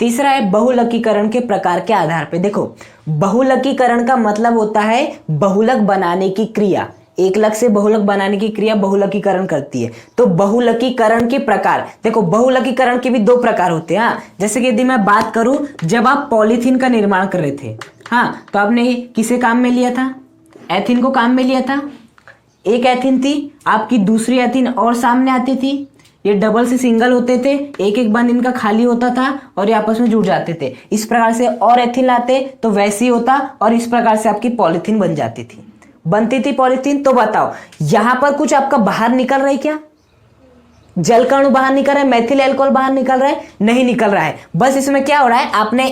तीसरा है बहुलकीकरण के प्रकार के आधार पे। देखो, बहुलकीकरण का मतलब होता है बहुलक बनाने की क्रिया। एकलक से बहुलक बनाने की क्रिया बहुलकीकरण करती है। तो बहुलकीकरण के प्रकार, देखो बहुलकीकरण के भी दो प्रकार होते हैं। जैसे कि यदि मैं बात करूं, जब आप पॉलीथीन का निर्माण कर रहे थे, तो आपने किसे काम में लिया था? एथिन को काम में लिया था। एक एथिन थी, आपकी दूसरी एथिन और सामने आती थी। ये डबल से सिंगल होते थे, एक एक बंद इनका खाली होता था और ये आपस में जुड़ जाते थे। इस प्रकार से और एथिन लाते तो वैसे ही होता और इस प्रकार से आपकी पॉलीथीन बन जाती थी, बनती थी पॉलीथीन। तो बताओ, यहां पर कुछ आपका बाहर निकल रहा है क्या? जल का अणु बाहर निकल रहा है, मैथिल एल्कोहल बाहर निकल रहा है? नहीं निकल रहा है। बस इसमें क्या हो रहा है, आपने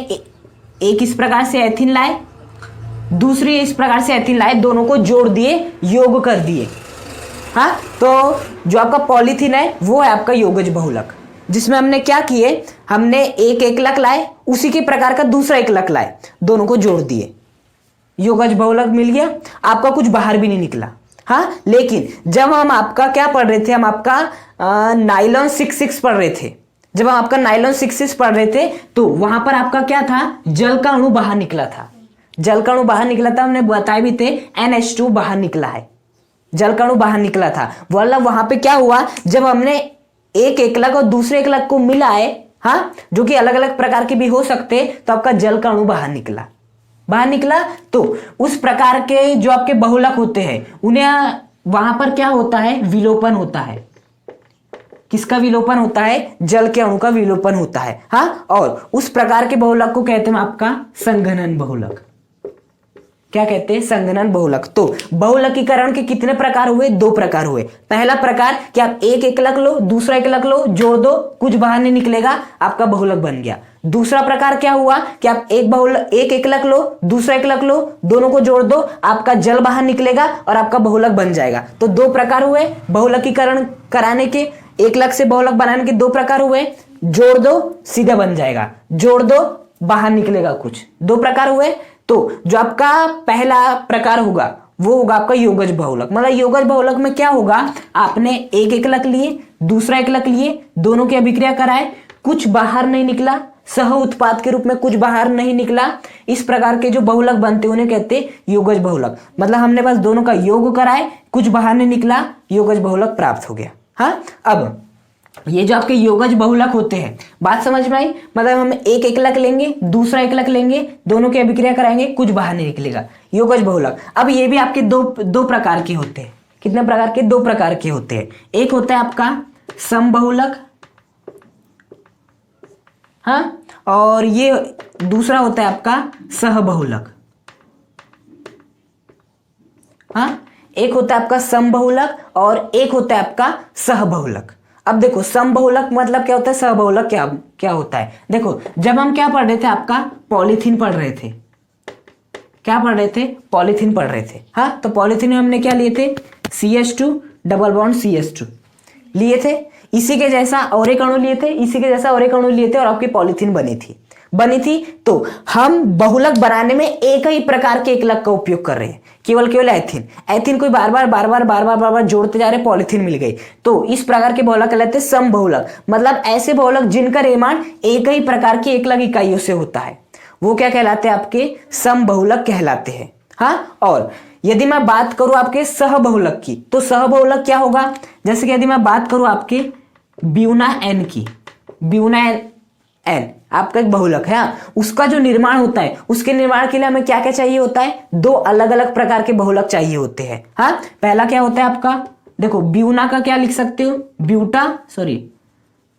एक इस प्रकार से एथिन लाए, दूसरी इस प्रकार से एथिन लाए, दोनों को जोड़ दिए, योग कर दिए। तो जो आपका पॉलीथीन है वो है आपका योगज बहुलक, जिसमें हमने क्या किए, हमने एक एकलक लाए, उसी के प्रकार का दूसरा एकलक लाए, दोनों को जोड़ दिए, योगज बहुलक मिल गया। आपका कुछ बाहर भी नहीं निकला। लेकिन जब हम आपका क्या पढ़ रहे थे, हम आपका नाइलॉन 66 पढ़ रहे थे। जब हम आपका नाइलॉन 66 पढ़ रहे थे तो वहां पर आपका क्या था, जल का अणु बाहर निकला था। जल का अणु बाहर निकला था, हमने बताया भी थे, NH2 बाहर निकला है, जल का अणु बाहर निकला था। मतलब वहां पे क्या हुआ, जब हमने एक एकलक और दूसरे एकलक को मिलाए, जो कि अलग अलग प्रकार के भी हो सकते, तो आपका जल का अणु बाहर निकला। तो उस प्रकार के जो आपके बहुलक होते हैं, उन्हें वहां पर क्या होता है, विलोपन होता है। किसका विलोपन होता है? जल के अणु का विलोपन होता है। और उस प्रकार के बहुलक को कहते हैं आपका संघनन बहुलक। क्या कहते हैं? संघनन बहुलक। तो बहुलकीकरण के कितने प्रकार हुए? दो प्रकार हुए। पहला प्रकार कि आप एक एकलक लो, दूसरा एकलक लो, जोड़ दो, कुछ बाहर नहीं निकलेगा, आपका बहुलक बन गया। दूसरा प्रकार क्या हुआ कि आप एक एकलक लो, दूसरा एकलक लो, दोनों को जोड़ दो, आपका जल बाहर निकलेगा और आपका बहुलक बन जाएगा। तो दो प्रकार हुए बहुलकीकरण कराने के, एकलक से बहुलक बनाने के दो प्रकार हुए। जोड़ दो, सीधा बन जाएगा, जोड़ दो, बाहर निकलेगा कुछ, दो प्रकार हुए। तो जो आपका पहला प्रकार होगा वो होगा आपका योगज बहुलक। मतलब योगज बहुलक में क्या होगा, आपने एक एकलक लिए, दूसरा एकलक लिए, दोनों की अभिक्रिया कराए, कुछ बाहर नहीं निकला, सह उत्पाद के रूप में कुछ बाहर नहीं निकला, इस प्रकार के जो बहुलक बनते उन्हें कहते हैं योगज बहुलक। मतलब हमने बस दोनों का योग कराए, कुछ बाहर नहीं निकला, योगज बहुलक प्राप्त हो गया। अब ये जो आपके योगज बहुलक होते हैं, बात समझ में आई? मतलब हम एक एकलक लेंगे, दूसरा एकलक लेंगे, दोनों की अभिक्रिया कराएंगे, कुछ बाहर नहीं निकलेगा, योगज बहुलक। अब ये भी आपके दो प्रकार के होते हैं। कितने प्रकार के? दो प्रकार के होते हैं। एक होता है आपका समबहुलक, और ये दूसरा होता है आपका सहबहुलक। एक होता है आपका समबहुलक और एक होता है आपका सहबहुलक। अब देखो, समबहुलक मतलब क्या होता है, सहबहुलक क्या होता है। देखो, जब हम क्या पढ़ रहे थे, आपका पॉलीथीन पढ़ रहे थे। क्या पढ़ रहे थे? पॉलीथीन पढ़ रहे थे। तो पॉलीथीन में हमने क्या लिए थे, CH2 डबल बॉन्ड CH2 लिए थे। इसी के जैसा और एक अणु लिए थे, इसी के जैसा और एक अणु लिए थे, और आपकी पॉलीथीन बनी थी। तो हम बहुलक बनाने में एक ही प्रकार के एकलक का उपयोग कर रहे हैं, केवल एथिन को बार बार जोड़ते जा रहे, पॉलीथीन मिल गई। तो इस प्रकार के बहुलक कहलाते हैं समबहुलक। मतलब ऐसे बहुलक जिनका निर्माण एक ही प्रकार की एकलक इकाइयों से होता है, वो क्या कहलाते हैं? आपके समबहुलक कहलाते हैं। और यदि मैं बात करूं आपके सहबहुलक की, तो सहबहुलक क्या होगा? जैसे कि यदि मैं बात करूं आपके ब्यूना एन की, ब्यूना एन आपका एक बहुलक है। उसका जो निर्माण होता है, उसके निर्माण के लिए हमें क्या क्या चाहिए होता है? दो अलग अलग प्रकार के बहुलक चाहिए होते हैं। पहला क्या होता है आपका, देखो ब्यूना का क्या लिख सकते हो,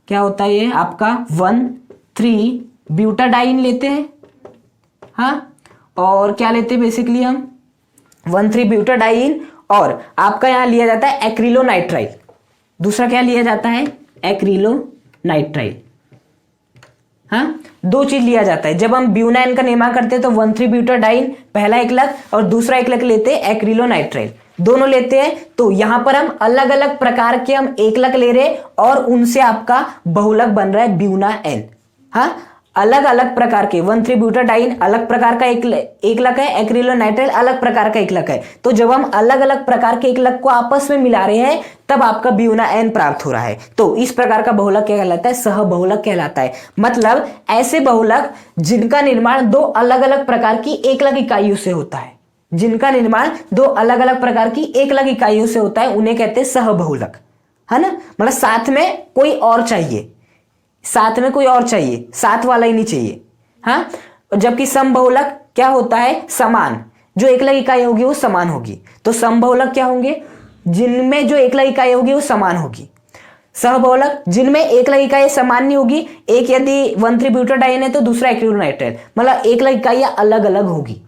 क्या होता है ये आपका 1,3 ब्यूटाडाइन लेते हैं। और क्या लेते हैं बेसिकली हम 1,3 ब्यूटाडाइन, और आपका यहां लिया जाता है एक्रिलोनाइट्राइल। दूसरा क्या लिया जाता है? एक्रिलोनाइट्राइल। दो चीज लिया जाता है। जब हम ब्यूनाइन का निर्माण करते हैं तो 1,3 ब्यूटाडाइन पहला एकलक, और दूसरा एकलक लेते हैं एक्रिलोनाइट्राइल, दोनों लेते हैं। तो यहां पर हम अलग अलग प्रकार के हम एकलक ले रहे हैं और उनसे आपका बहुलक बन रहा है ब्यूना एन। अलग अलग प्रकार के 1,3-ब्यूटाडाइन अलग प्रकार का एकलक है, एक्रिलोनाइट्राइल अलग प्रकार का एकलक है। तो जब हम अलग अलग प्रकार के एकलक को आपस में मिला रहे हैं तब आपका ब्यूना एन प्राप्त हो रहा है। तो इस प्रकार का बहुलक क्या कहलाता है? सहबहुलक कहलाता है। मतलब ऐसे बहुलक जिनका निर्माण दो अलग अलग प्रकार की एकलक इकाइयों से होता है, जिनका निर्माण दो अलग अलग प्रकार की एकलक इकाइयों से होता है, उन्हें कहते हैं सहबहुलक, है ना। मतलब साथ में कोई और चाहिए, साथ में कोई और चाहिए, साथ वाला ही नहीं चाहिए। हाँ, जबकि समबहुलक क्या होता है? समान, जो एकलक इकाई होगी वो समान होगी। तो समबहुलक क्या होंगे? जिनमें जो एकलक इकाई होगी वो समान होगी। सहबहुलक जिनमें एकलक इकाई समान नहीं होगी, एक यदि 1,3-ब्यूटाडाइन है तो दूसरा एक्रिलोनाइट्राइल, मतलब एकलक इकाइयां अलग अलग होगी।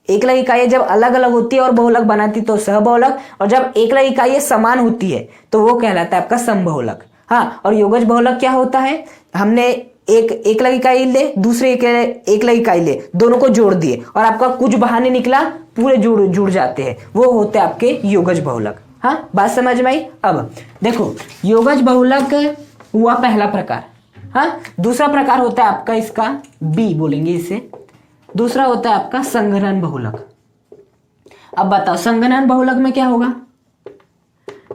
एकलक इकाइयां जब अलग अलग होती है और बहुलक बनाती तो सहबहुलक, और जब एकलक इकाइयां समान होती है तो वो कहलाता है आपका समबहुलक। हाँ, और योगज बहुलक क्या होता है? हमने एक एकलक इकाई ले, दूसरे एकलक इकाई ले, दोनों को जोड़ दिए और आपका कुछ बाहर नहीं निकला, पूरे जुड़ जाते हैं, वो होते हैं आपके योगज बहुलक। हाँ, बात समझ में आई। अब देखो, योगज बहुलक हुआ पहला प्रकार। हाँ, दूसरा प्रकार होता है आपका, इसका बी बोलेंगे इसे, दूसरा होता है आपका संघनन बहुलक। अब बताओ संघनन बहुलक में क्या होगा?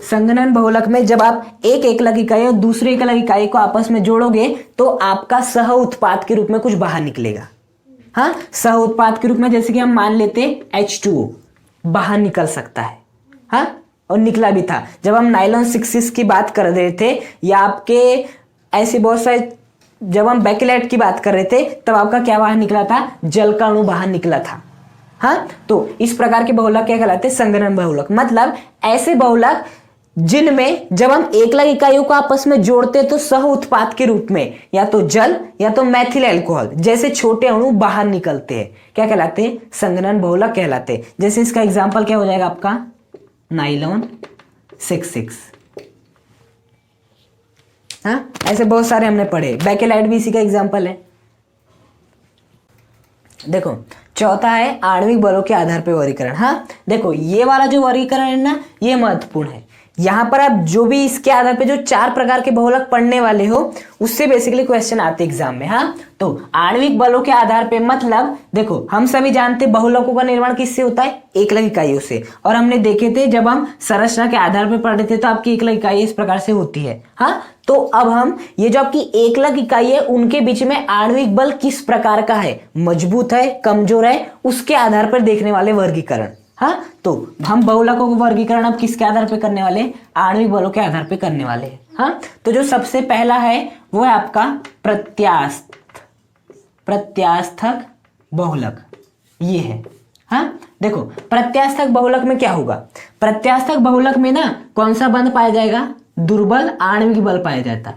संघनन बहुलक में जब आप एक एकलक इकाई और दूसरे एकलक इकाई को आपस में जोड़ोगे तो आपका सह उत्पाद के रूप में कुछ बाहर निकलेगा। हाँ, सह उत्पाद के रूप में जैसे कि हम मान लेते H2O बाहर निकल सकता है। हाँ, और निकला भी था जब हम नाइलॉन 6 की बात कर रहे थे, या आपके ऐसे बहुत सारे, जब हम बैकेलाइट की बात कर रहे थे तब आपका क्या बाहर निकला था? जल का अणु बाहर निकला था। हाँ, तो इस प्रकार के बहुलक क्या कहलाते हैं? संघनन बहुलक। मतलब ऐसे बहुलक जिनमें जब हम एकलक इकाइयों को आपस में जोड़ते तो सह उत्पाद के रूप में या तो जल या तो मैथिल अल्कोहल जैसे छोटे अणु बाहर निकलते हैं, क्या कहलाते हैं? संघनन बहुलक कहलाते हैं। जैसे इसका एग्जांपल क्या हो जाएगा आपका? नाइलॉन 6। हाँ, ऐसे बहुत सारे हमने पढ़े, बैकेलाइट भी इसी का एग्जांपल है। देखो, चौथा है आणविक बलों के आधार पर वर्गीकरण। हाँ, देखो ये वाला जो वर्गीकरण है ना, ये महत्वपूर्ण है। यहां पर आप जो भी इसके आधार पे जो 4 प्रकार के बहुलक पढ़ने वाले हो उससे बेसिकली क्वेश्चन आते एग्जाम में। हाँ, तो आणविक बलों के आधार पे मतलब देखो, हम सभी जानते बहुलकों का निर्माण किससे होता है? एकलक इकाइयों से। और हमने देखे थे जब हम संरचना के आधार पर पढ़े थे तो आपकी एकलक इकाई इस प्रकार से होती है। हाँ, तो अब हम ये जो आपकी एकलक इकाई है उनके बीच में आणविक बल किस प्रकार का है, मजबूत है, कमजोर है, उसके आधार पर देखने वाले वर्गीकरण। हाँ, तो हम बहुलकों को वर्गीकरण अब किसके आधार पे करने वाले? आणविक बलों के आधार पे करने वाले हैं। हाँ, तो जो सबसे पहला है वो है आपका प्रत्यास्थक बहुलक, ये है। हाँ, देखो प्रत्यास्थक बहुलक में क्या होगा? प्रत्यास्थक बहुलक में ना कौन सा बंध पाया जाएगा? दुर्बल आणविक बल पाया जाता।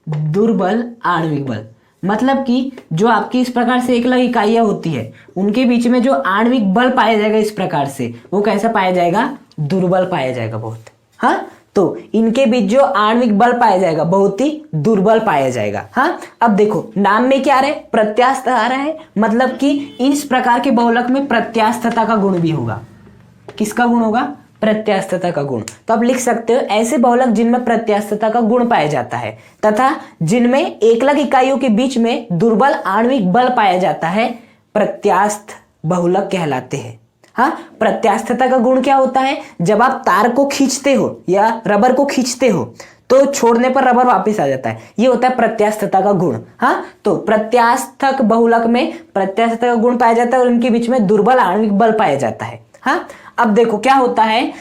दुर्बल आणविक बल मतलब कि जो आपकी इस प्रकार से एकलक इकाइयां होती है उनके बीच में जो आणविक बल पाया जाएगा इस प्रकार से, वो कैसा पाया जाएगा? दुर्बल पाया जाएगा बहुत। हाँ, तो इनके बीच जो आणविक बल पाया जाएगा बहुत ही दुर्बल पाया जाएगा। हाँ, अब देखो नाम में क्या आ रहा है? प्रत्यास्थ आ रहा है, मतलब कि इस प्रकार के बहुलक में प्रत्यास्थता का गुण भी होगा। किसका गुण होगा? प्रत्यास्थता का गुण। तो आप लिख सकते हो ऐसे बहुलक जिनमें प्रत्यास्थता का गुण पाया जाता है तथा जिनमें एकलक इकाइयों के बीच में दुर्बल आणविक बल पाया जाता है, प्रत्यास्थ बहुलक कहलाते हैं। हाँ, प्रत्यास्थता का गुण क्या होता है? जब आप तार को खींचते हो या रबर को खींचते हो तो छोड़ने पर रबर वापस आ जाता है, ये होता है प्रत्यास्थता का गुण। हाँ, तो प्रत्यास्थक बहुलक में प्रत्यास्थता का गुण पाया जाता है और इनके बीच में दुर्बल आणविक बल पाया जाता है। हाँ, अब देखो क्या होता है,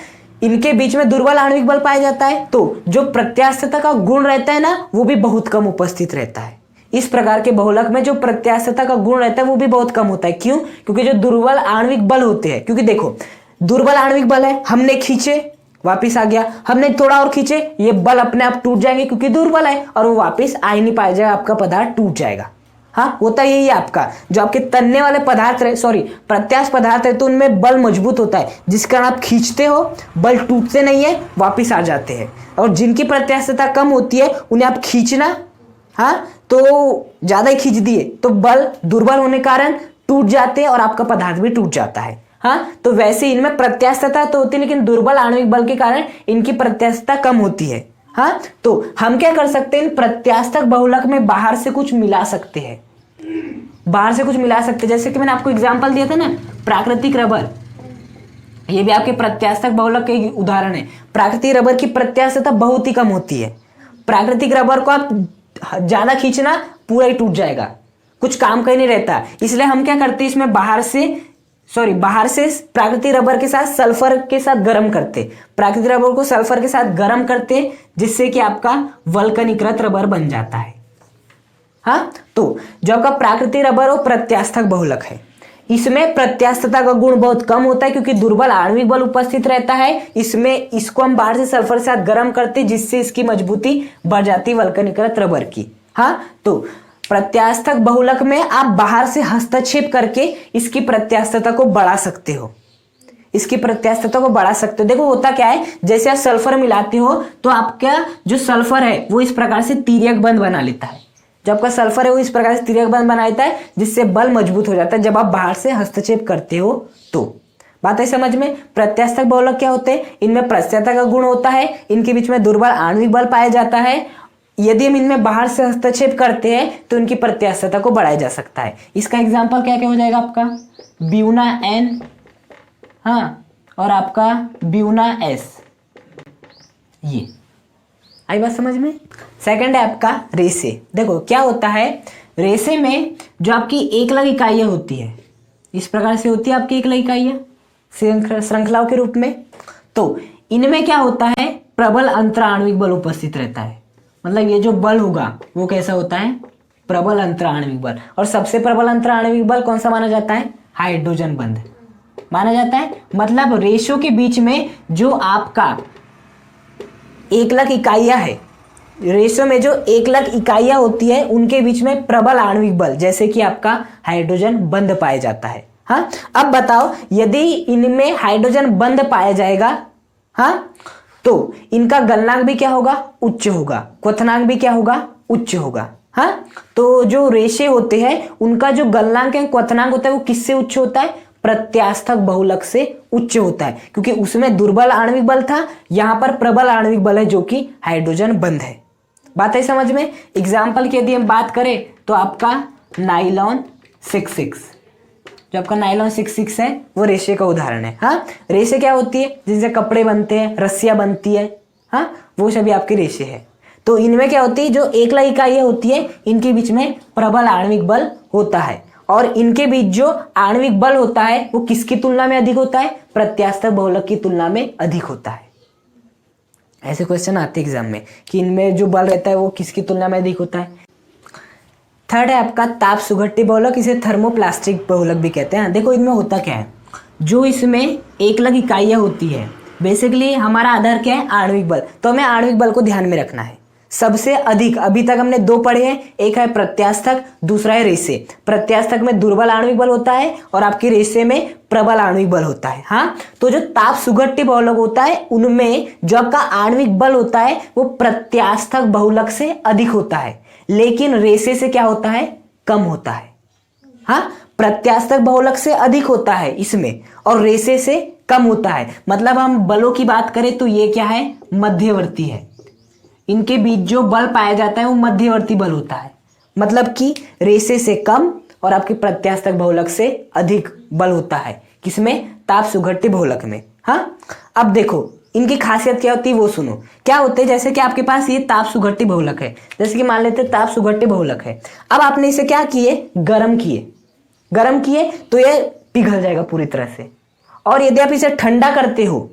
इनके बीच में दुर्बल आणविक बल पाया जाता है तो जो प्रत्यास्थता का गुण रहता है ना वो भी बहुत कम उपस्थित रहता है। इस प्रकार के बहुलक में जो प्रत्यास्थता का गुण रहता है वो भी बहुत कम होता है। क्यों? क्योंकि जो दुर्बल आणविक बल होते हैं, क्योंकि देखो दुर्बल आणविक बल है, हमने खींचे वापिस आ गया, हमने थोड़ा और खींचे, ये बल अपने आप टूट जाएंगे क्योंकि दुर्बल है और वो वापिस आ ही नहीं पाया जाएगा, आपका पदार्थ टूट जाएगा। हाँ, होता यही है आपका, जो आपके तनने वाले पदार्थ रहे, सॉरी प्रत्यास्थ पदार्थ है तो उनमें बल मजबूत होता है, जिस कारण आप खींचते हो बल टूटते नहीं है, वापिस आ जाते हैं। और जिनकी प्रत्यास्थता कम होती है उन्हें आप खींचना, हाँ, तो ज्यादा ही खींच दिए तो बल दुर्बल होने के कारण टूट जाते हैं और आपका पदार्थ भी टूट जाता है। हाँ, तो वैसे इनमें प्रत्यास्थता तो होती है लेकिन दुर्बल आणविक बल के कारण इनकी प्रत्यास्थता कम होती है। हाँ, तो हम क्या कर सकते हैं, इन प्रत्यास्थक बहुलक में बाहर से कुछ मिला सकते हैं, बाहर से कुछ मिला सकते हैं। जैसे कि मैंने आपको एग्जांपल दिया था ना, प्राकृतिक रबर, ये भी आपके प्रत्यास्थक बहुलक के उदाहरण है। प्राकृतिक रबर की प्रत्यास्थता बहुत ही कम होती है। प्राकृतिक रबर को आप ज्यादा खींचना पूरा ही टूट जाएगा, कुछ काम का ही नहीं रहता। इसलिए हम क्या करते हैं, इसमें बाहर से प्राकृतिक रबर के साथ सल्फर के साथ गर्म करते, प्राकृतिक रबर को सल्फर के साथ गर्म करते, जिससे कि आपका वल्कनीकृत रबर बन जाता है। हाँ, तो जो आपका प्राकृतिक रबर वो प्रत्यास्थक बहुलक है, इसमें प्रत्यास्थता का गुण बहुत कम होता है क्योंकि दुर्बल आणविक बल उपस्थित रहता है। इसमें इसको हम बाहर से सल्फर के साथ गर्म करते, जिससे इसकी मजबूती बढ़ जाती वल्कनीकृत रबर की। हाँ, तो प्रत्यास्थक बहुलक में आप बाहर से हस्तक्षेप करके इसकी प्रत्यास्थता को बढ़ा सकते हो, इसकी प्रत्यास्थता को बढ़ा सकते हो। देखो होता क्या है, जैसे आप सल्फर मिलाते हो तो आपका जो सल्फर है वो इस प्रकार से तिर्यक बंध बना लेता है, जब आपका सल्फर है वो इस प्रकार से तिर्यक बंध बना लेता है, जिससे बल मजबूत हो जाता है जब आप बाहर से हस्तक्षेप करते हो। तो बात है समझ में। प्रत्यास्थक बहुलक क्या होते हैं, इनमें प्रत्यास्थता का गुण होता है, इनके बीच में दुर्बल आणविक बल पाया जाता है। यदि हम इनमें बाहर से हस्तक्षेप करते हैं तो इनकी प्रत्यास्थता को बढ़ाया जा सकता है। इसका एग्जाम्पल क्या क्या हो जाएगा आपका, ब्यूना एन, हाँ, और आपका ब्यूना एस, ये आई बात समझ में। सेकंड है आपका रेसे। देखो क्या होता है, रेसे में जो आपकी एकलक इकाइयां होती है, इस प्रकार से होती है आपकी एकलक इकाइयां श्रृंखलाओं के रूप में। तो इनमें क्या होता है, प्रबल अंतराण्विक बल उपस्थित रहता है। मतलब ये जो बल होगा वो कैसा होता है, प्रबल अंतराण्विक बल। और सबसे प्रबल अंतराण्विक बल कौन सा माना जाता है, हाइड्रोजन बंध माना जाता है। मतलब रेशों के बीच में जो आपका एकलक इकाइयां है, रेशों में जो एकलक इकाइयां होती है उनके बीच में प्रबल आणविक बल जैसे कि आपका हाइड्रोजन बंध पाया जाता है। हाँ, अब बताओ यदि इनमें हाइड्रोजन बंध पाया जाएगा, हाँ, तो इनका गलनांक भी क्या होगा, उच्च होगा, क्वथनांक भी क्या होगा, उच्च होगा। हाँ, तो जो रेशे होते हैं उनका जो गलनांक है, क्वथनांक होता है, वो किससे उच्च होता है, प्रत्यास्थक बहुलक से उच्च होता है, क्योंकि उसमें दुर्बल आणविक बल था, यहां पर प्रबल आणविक बल है जो कि हाइड्रोजन बंध है। बात है समझ में। एग्जाम्पल की यदि हम बात करें तो आपका नाइलॉन 66, जो आपका नाइलॉन 66 है वो रेशे का उदाहरण है। हाँ, रेशे क्या होती है, जिनसे कपड़े बनते हैं, रस्सियां बनती है, हाँ, वो सभी आपके रेशे है। तो इनमें क्या होती है, जो एकलक इकाइयां होती है इनके बीच में प्रबल आणविक बल होता है, और इनके बीच जो आणविक बल होता है वो किसकी तुलना में अधिक होता है, प्रत्यास्थक बहुलक की तुलना में अधिक होता है। ऐसे क्वेश्चन आते हैं एग्जाम में कि इनमें जो बल रहता है वो किसकी तुलना में अधिक होता है। थर्ड है आपका ताप सुघट्टी बहुलक, इसे थर्मोप्लास्टिक बहुलक भी कहते हैं। देखो इनमें होता क्या है, जो इसमें एकलक इकाइयां होती है, बेसिकली हमारा आधार क्या है, आणविक बल, तो हमें आणविक बल को ध्यान में रखना है। सबसे अधिक अभी तक हमने दो पढ़े हैं, एक है प्रत्यास्थक, दूसरा है रेशे। प्रत्यास्थक में दुर्बल आणविक बल होता है और आपके रेशे में प्रबल आणविक बल होता है। हाँ, तो जो ताप सुघट्टी बहुलक होता है उनमें जो आपका आणविक बल होता है वो प्रत्यास्थक बहुलक से अधिक होता है, लेकिन रेशे से क्या होता है, कम होता है। हाँ, प्रत्यास्थक बहुलक से अधिक होता है इसमें और रेशे से कम होता है। मतलब हम बलों की बात करें तो ये क्या है, मध्यवर्ती है, इनके बीच जो बल पाया जाता है वो मध्यवर्ती बल होता है। मतलब कि रेशे से कम और आपके प्रत्यास्थक बहुलक से अधिक बल होता है, किसमें, ताप सुघट्टी बहुलक में। हाँ, अब देखो इनकी खासियत क्या होती है वो सुनो। क्या होते हैं, जैसे कि आपके पास ये ताप सुघट्टी बहुलक है, जैसे कि मान लेते हैं ताप सुघट्टी बहुलक है। अब आपने इसे क्या किए, गर्म किए तो ये पिघल जाएगा पूरी तरह से। और यदि आप इसे ठंडा करते हो,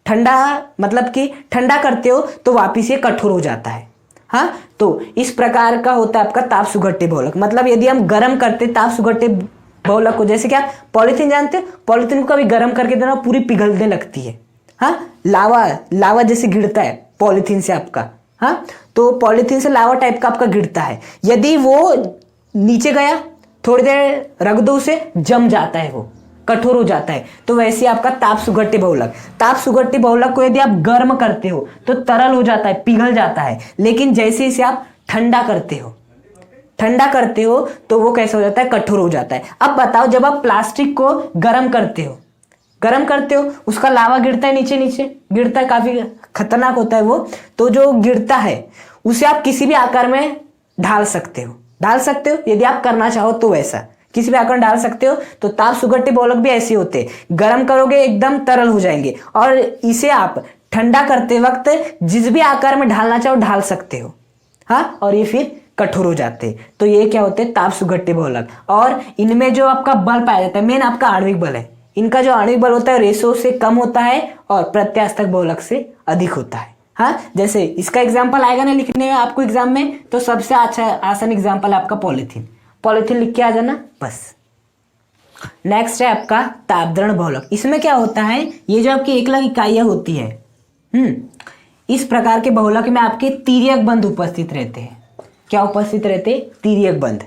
ठंडा करते हो तो वापिस ये कठोर हो जाता है। हाँ, तो इस प्रकार का होता है आपका ताप सुघट्टी बहुलक। मतलब यदि हम गर्म करते ताप सुघट्टी बहुलक को, जैसे कि आप पॉलीथीन जानते हो, पॉलीथीन को कभी गर्म करके देना पूरी पिघलने लगती है। हाँ, लावा जैसे गिरता है पॉलीथीन से आपका। हाँ, तो पॉलीथीन से लावा टाइप का आपका गिरता है, यदि वो नीचे गया थोड़ी देर रख दो उसे, जम जाता है, वो कठोर हो जाता है। तो वैसे आपका ताप सुघट्टी बहुलक को यदि आप गर्म करते हो तो तरल हो जाता है, पिघल जाता है, लेकिन जैसे इसे आप ठंडा करते हो तो वो कैसे हो जाता है, कठोर हो जाता है। अब बताओ जब आप प्लास्टिक को गर्म करते हो गर्म करते हो, उसका लावा गिरता है, नीचे नीचे गिरता है, काफी खतरनाक होता है वो। तो जो गिरता है उसे आप किसी भी आकार में ढाल सकते हो, यदि आप करना चाहो तो वैसा किसी भी आकार में डाल सकते हो। तो ताप सुगट्टी बहुलक भी ऐसे होते हैं, गर्म करोगे एकदम तरल हो जाएंगे, और इसे आप ठंडा करते वक्त जिस भी आकार में ढालना चाहो ढाल सकते हो। हाँ, और ये फिर कठोर हो जाते हैं। तो ये क्या होते हैं, ताप सुगट्टी बहुलक। और इनमें जो आपका बल पाया जाता है, मेन आपका आणविक बल है। इनका जो आणविक बल होता है रेशो से कम होता है और प्रत्यास्थक बहुलक से अधिक होता है। हाँ, जैसे इसका एग्जाम्पल आएगा ना लिखने में आपको एग्जाम में, तो सबसे अच्छा आसान एग्जाम्पल है आपका पॉलीथीन। पॉलीथीन लिख के आ जाना बस। नेक्स्ट है आपका तापद्रण बहुलक। इसमें क्या होता है, ये जो आपकी एकलक इकाइयां होती है, इस प्रकार के बहुलक में आपके तिर्यक बंध उपस्थित रहते हैं। क्या उपस्थित रहते हैं, तिर्यक बंध।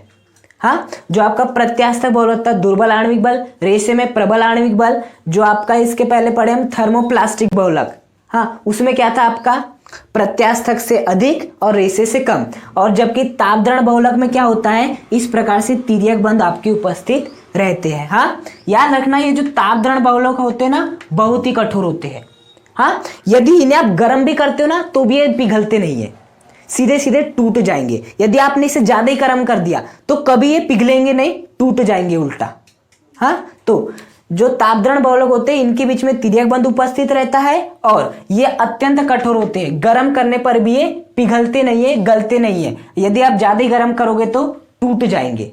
हाँ, जो आपका प्रत्यास्थक बहुलक था दुर्बल आणविक बल, रेशे में प्रबल आणविक बल। जो आपका इसके पहले पढ़े हम थर्मोप्लास्टिक बहुलक, हाँ, उसमें क्या था आपका प्रत्यास्थक से अधिक और रेशे से कम। और जबकि तापद्रण बहुलक में क्या होता है, इस प्रकार से तिर्यक बंध आपके उपस्थित रहते हैं। हाँ, याद रखना ये जो तापद्रण बहुलक होते हैं ना, बहुत ही कठोर होते हैं। हाँ, यदि इन्हें आप गर्म भी करते हो ना तो भी ये पिघलते नहीं है, सीधे सीधे टूट जाएंगे। यदि आपने इसे ज्यादा ही गर्म कर दिया तो कभी ये पिघलेंगे नहीं, टूट जाएंगे उल्टा। हाँ, तो जो तापद्रण बहुलक होते हैं इनके बीच में तिर्यक बंध उपस्थित रहता है और ये अत्यंत कठोर होते हैं। गर्म करने पर भी ये पिघलते नहीं है, गलते नहीं है। यदि आप ज्यादा ही गर्म करोगे तो टूट जाएंगे।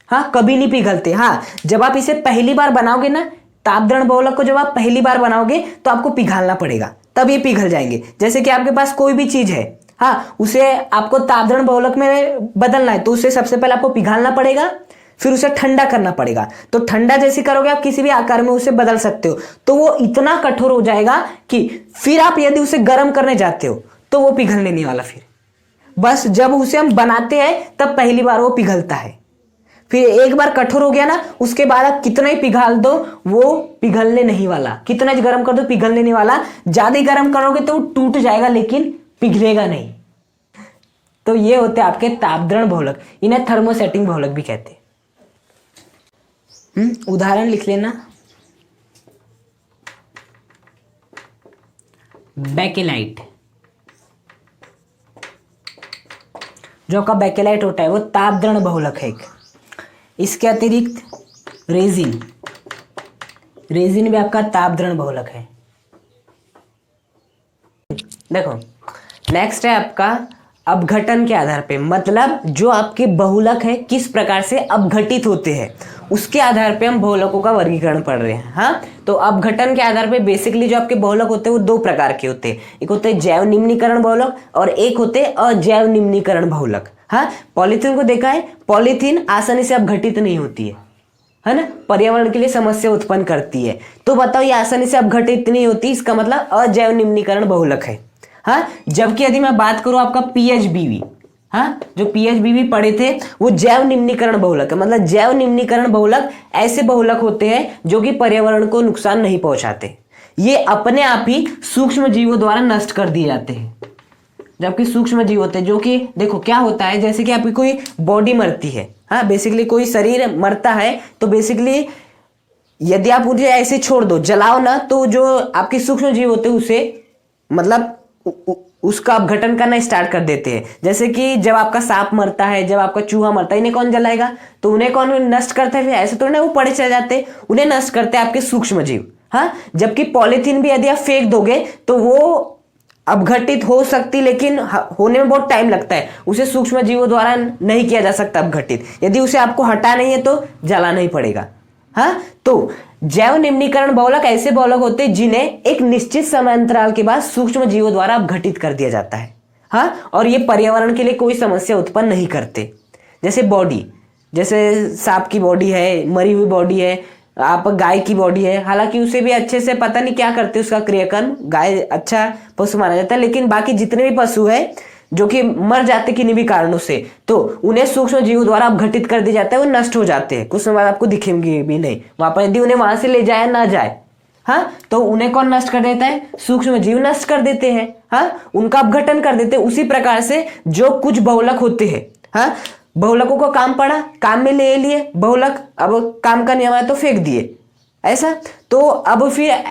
हाँ, कभी नहीं पिघलते। हाँ, जब आप इसे पहली बार बनाओगे ना, तापद्रण बहुलक को जब आप पहली बार बनाओगे तो आपको पिघालना पड़ेगा, तब ये पिघल जाएंगे। जैसे कि आपके पास कोई भी चीज है, हाँ, उसे आपको तापद्रण बहुलक में बदलना है तो उसे सबसे पहले आपको पिघालना पड़ेगा, फिर उसे ठंडा करना पड़ेगा। तो ठंडा जैसे करोगे आप किसी भी आकार में उसे बदल सकते हो, तो वो इतना कठोर हो जाएगा कि फिर आप यदि उसे गर्म करने जाते हो तो वो पिघलने नहीं वाला। फिर बस जब उसे हम बनाते हैं तब पहली बार वो पिघलता है। फिर एक बार कठोर हो गया ना, उसके बाद आप कितना ही पिघाल दो वो पिघलने नहीं वाला, कितना ही गर्म कर दो पिघलने नहीं वाला। ज्यादा ही गर्म करोगे तो वो टूट जाएगा लेकिन पिघलेगा नहीं। तो ये होते आपके तापद्रण बहुलक, इन्हें थर्मोसेटिंग बहुलक भी कहते हैं। उदाहरण लिख लेना, बेकेलाइट। जो आपका बेकेलाइट होता है वो तापद्रण बहुलक है एक। इसके अतिरिक्त रेजिन भी आपका तापद्रण बहुलक है। देखो नेक्स्ट है आपका अपघटन के आधार पे, मतलब जो आपके बहुलक है किस प्रकार से अपघटित होते हैं उसके आधार पे हम बहुलकों का वर्गीकरण पढ़ रहे हैं। हाँ, तो अपघटन के आधार पे बेसिकली जो आपके बहुलक होते हैं वो दो प्रकार के होते हैं। एक होते हैं जैव निम्नीकरण बहुलक और एक होते हैं अजैव निम्नीकरण बहुलक। हाँ, पॉलीथीन को देखा है, पॉलीथीन आसानी से अपघटित नहीं होती है ना, पर्यावरण के लिए समस्या उत्पन्न करती है। तो बताओ ये आसानी से अपघटित नहीं होती, इसका मतलब अजैव निम्नीकरण बहुलक है। हाँ, जबकि यदि मैं बात करूं आपका पीएचबीवी, हाँ, जो पीएचबीवी पढ़े थे वो जैव निम्नीकरण बहुलक है। मतलब जैव निम्नीकरण बहुलक ऐसे बहुलक होते हैं जो कि पर्यावरण को नुकसान नहीं पहुंचाते, ये अपने आप ही सूक्ष्म जीवों द्वारा नष्ट कर दिए जाते हैं। जबकि सूक्ष्म जीव होते हैं जो कि देखो क्या होता है, जैसे कि आपकी कोई बॉडी मरती है, हाँ, बेसिकली कोई शरीर मरता है तो बेसिकली यदि आप उसे ऐसे छोड़ दो, जलाओ ना, तो जो आपके सूक्ष्म जीव होते हैं उसे मतलब उसका अपघटन करना स्टार्ट कर देते हैं। जैसे कि जब आपका सांप मरता है, जब आपका चूहा मरता है, इन्हें कौन जलाएगा, तो उन्हें कौन नष्ट करता है, फिर ऐसे तो ना वो पड़े चले जाते हैं, उन्हें नष्ट करते हैं आपके सूक्ष्म जीव। हाँ, जबकि पॉलीथीन भी यदि आप फेंक दोगे तो वो अपघटित हो सकती, लेकिन होने में बहुत टाइम लगता है, उसे सूक्ष्म जीवों द्वारा नहीं किया जा सकता अपघटित। यदि उसे आपको हटा नहीं है तो जलाना ही पड़ेगा। हाँ, तो जैव निम्नीकरण बहुलक ऐसे बहुलक होते हैं जिन्हें एक निश्चित समय अंतराल के बाद सूक्ष्म जीवों द्वारा अपघटित कर दिया जाता है। हाँ, और ये पर्यावरण के लिए कोई समस्या उत्पन्न नहीं करते। जैसे बॉडी, जैसे सांप की बॉडी है, मरी हुई बॉडी है, आप गाय की बॉडी है, हालांकि उसे भी अच्छे से पता नहीं क्या करते उसका क्रियाकर्म, गाय अच्छा पशु माना जाता है, लेकिन बाकी जितने भी पशु है जो कि मर जाते किन्हीं भी कारणों से, तो उन्हें सूक्ष्म जीवों द्वारा अपघटित कर दिया जाता है, वो नष्ट हो जाते हैं, कुछ समय बाद आपको दिखेंगे भी नहीं वहां पर। यदि उन्हें वहां से ले जाया ना जाए, हाँ, तो उन्हें कौन नष्ट कर देता है, सूक्ष्म जीव नष्ट कर देते हैं। हाँ, उनका अपघटन कर देते हैं। उसी प्रकार से जो कुछ बहुलक होते हैं, हाँ, बहुलकों को काम पड़ा, काम में ले लिए बहुलक, अब काम का नियम है तो फेंक दिए, ऐसा। तो अब फिर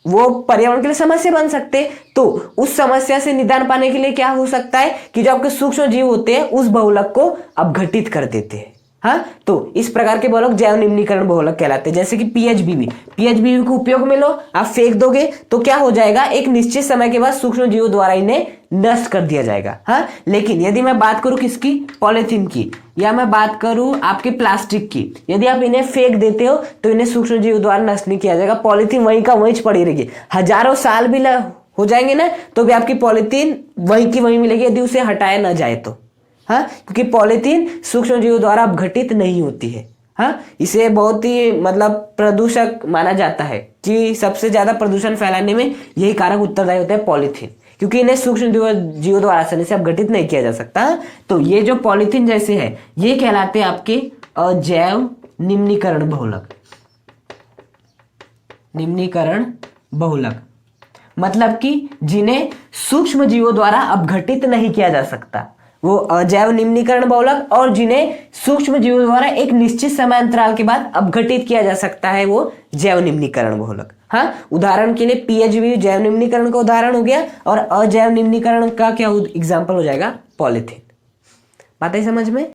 वो पर्यावरण के लिए समस्या बन सकते। तो उस समस्या से निदान पाने के लिए क्या हो सकता है कि जो आपके सूक्ष्म जीव होते हैं उस बहुलक को अपघटित कर देते हैं। हाँ, तो इस प्रकार के बहुलक जैव निम्नीकरण बहुलक कहलाते हैं। जैसे कि पीएचबीवी को उपयोग में लो, आप फेंक दोगे तो क्या हो जाएगा, एक निश्चित समय के बाद सूक्ष्म जीवों द्वारा इन्हें नष्ट कर दिया जाएगा। हाँ, लेकिन यदि मैं बात करूं किसकी, पॉलीथीन की, या मैं बात करूं आपके प्लास्टिक की, यदि आप इन्हें फेंक देते हो तो इन्हें सूक्ष्म जीवों द्वारा नष्ट नहीं किया जाएगा। पॉलीथीन वहीं का वहीं पड़ी रहेगी, हजारों साल भी हो जाएंगे ना तो भी आपकी पॉलीथीन वहीं की वहीं मिलेगी यदि उसे हटाया ना जाए तो। हाँ, क्योंकि पॉलीथीन सूक्ष्म जीवों द्वारा अपघटित नहीं होती है। हाँ, इसे बहुत ही मतलब प्रदूषक माना जाता है कि सबसे ज्यादा प्रदूषण फैलाने में यही कारक उत्तरदायी होता है पॉलीथीन, क्योंकि इन्हें सूक्ष्म जीवों द्वारा आसानी से अपघटित नहीं किया जा सकता। तो ये जो पॉलीथीन जैसे है ये कहलाते हैं आपके अजैव निम्नीकरण बहुलक। निम्नीकरण बहुलक मतलब कि जिन्हें सूक्ष्म जीवों द्वारा अपघटित नहीं किया जा सकता, वो अजैव निम्नीकरण बहुलक, और जिन्हें सूक्ष्म जीवों द्वारा एक निश्चित समय अंतराल के बाद अपघटित किया जा सकता है वो जैव निम्नीकरण बहुलक। हाँ, उदाहरण के लिए पीएचबी जैव निम्नीकरण का उदाहरण हो गया, और अजैव निम्नीकरण का क्या एग्जाम्पल हो जाएगा, पॉलीथीन। बात है समझ में।